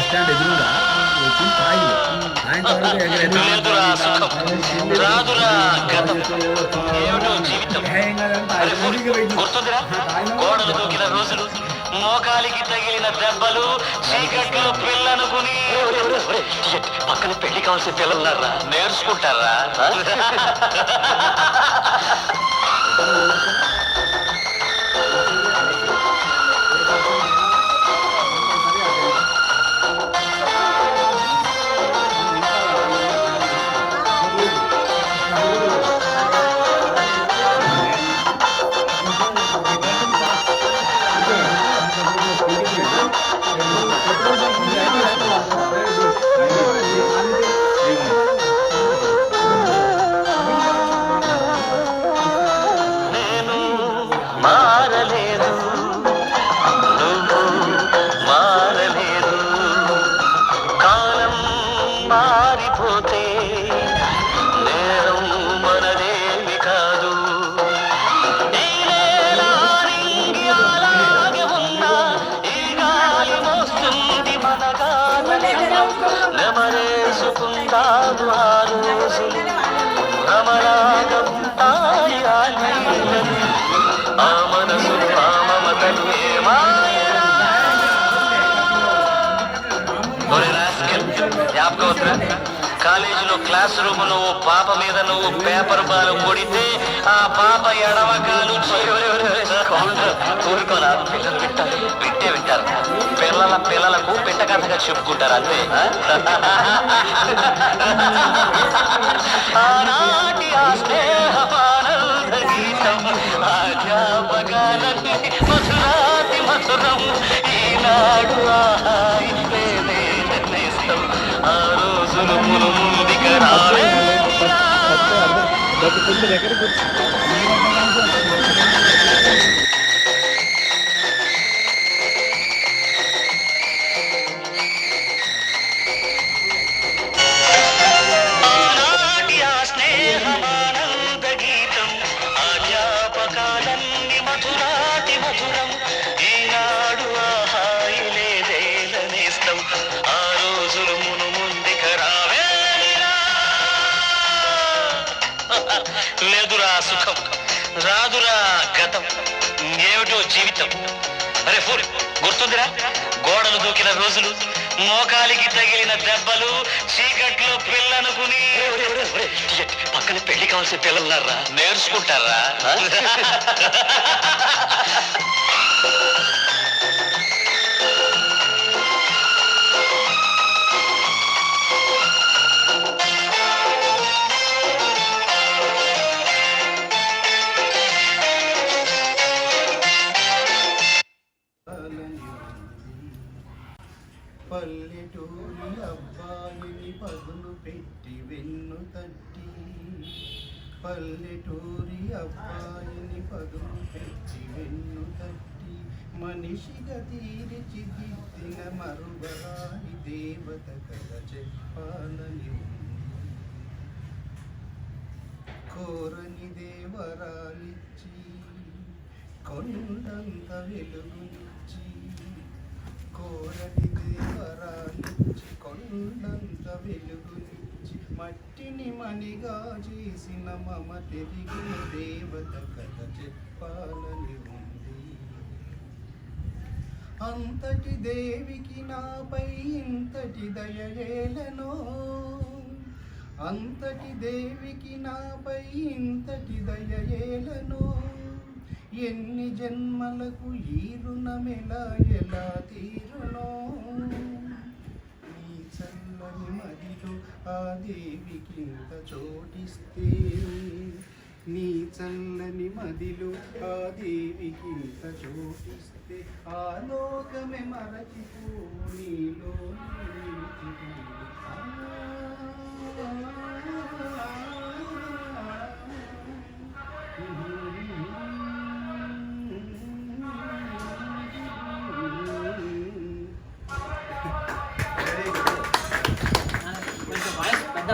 Stand ఎదురుగా వచ్చి తాగి లేదురా సుఖం, రాదురా గతం, ఏమిటో జీవితం. గుర్తుందిరా గోడలు దూకిన రోజులు, మోకాలికి తగిలిన దెబ్బలు, చీకట్లో పిల్లనుకుని పక్కన పెళ్లి కావాల్సిన పిల్లలున్నారా, నేర్చుకుంటారా? మారిపోతే నేరం మనదేమి కాదు. అలాగే ఉన్నా ఈ గాలి మోస్తుంది మనగానే, నెమరేసుకుంటాను ఆ రోజులు, రమలాగా ఉంటాయి ఆ నీళ్ళని, ఆ మనసులు ఆ మమతలు ఏమాయరా. కాలేజీలో క్లాస్ రూమ్ నువ్వు పాప మీద నువ్వు పేపర్ బాల్ కొడితే ఆ పాప ఎడవకాలు ఊరుకోరా, పిల్లలు వింటారు, వింటే వింటారు. పిల్లలకు పిట్ట కథగా చెప్పుకుంటారు అంతే. ఆనాటి ఆ స్నేహమానంద గీతం, ఆ జ్ఞాపకాలన్నీ మధురాతి మధురం, ఈనాడు నేస్తం, ఆ రోజులు మును ముందుక రావే. ఆనాటి ఆ స్నేహమానంద గీతం, ఆ జ్ఞాపకాలన్నీ మధురాతి మధురం, ఈనాడు ఆ హాయి లేదేలనేస్తం, ఆ రోజులు మును ముందుక రావేరా. లేదురా సుఖం, రాదురా గతం, ఏమిటో జీవితం. అరే ఫూల్, గుర్తుందిరా గోడలు దూకిన రోజులు, మోకాలికి తగిలిన దెబ్బలు, చీకట్లో పిల్లనుకుని పక్కన పెళ్లి కావాల్సిన పిల్లలున్నారా, నేర్చుకుంటారా? పల్లెటూరి అబ్బాయిని పదును పెట్టి వెన్ను తట్టి, పల్లెటూరి అబ్బాయిని పదును పెట్టి వెన్ను తట్టి, మనిషిగా తీర్చిదిద్దిన మరువరాని దేవత కథ చెప్పాలని కోరని దేవరాలిచ్చి కొండంత వెలుగునిచ్చి, కోరని దేవరాలిచ్చి కొండంత వెలుగునిచ్చి, మట్టిని మణిగా చేసిన మమ తిరిగిన దేవత కథ చెప్పాలని ఉంది. అంతటి దేవికి నాపై ఇంతటి దయయేలనో, అంతటి దేవికి నాపై ఇంతటి దయయేలనో, ఎన్ని జన్మలకు ఈ రుణమెలా ఎలా తీరునో. నీ చల్లని మదిలో ఆ దేవికింత చోటిస్తే, నీ చల్లని మదిలో ఆ దేవికింత చోటిస్తే, ఆ లోకమే మరచిపో నీలో పెద్ద